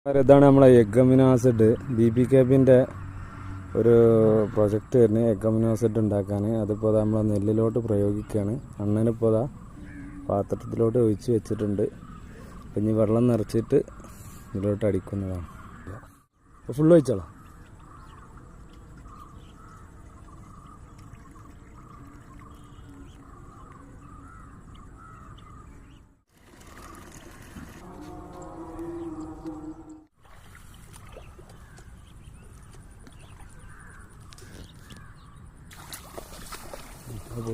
ഇതാണ് നമ്മളെ egg amino acid BPKBന്റെ ഒരു പ്രൊജക്റ്റ് വരുന്നത്. എഗ് അമിനോ ആസിഡ് ഉണ്ടാക്കാൻ അതിപ്പോൾ നമ്മൾ നെല്ലിലോട്ട് പ്രയോഗിക്കുകയാണ്. അണ്ണനിപ്പോൾ അതാ പാത്രത്തിലോട്ട് ഒഴിച്ച് വെച്ചിട്ടുണ്ട്. ഇനി വെള്ളം നിറച്ചിട്ട് ഇതിലോട്ട് അടിക്കുന്നതാണ്. അപ്പോൾ ഫുള്ള് ഒഴിച്ചോളാം. അത്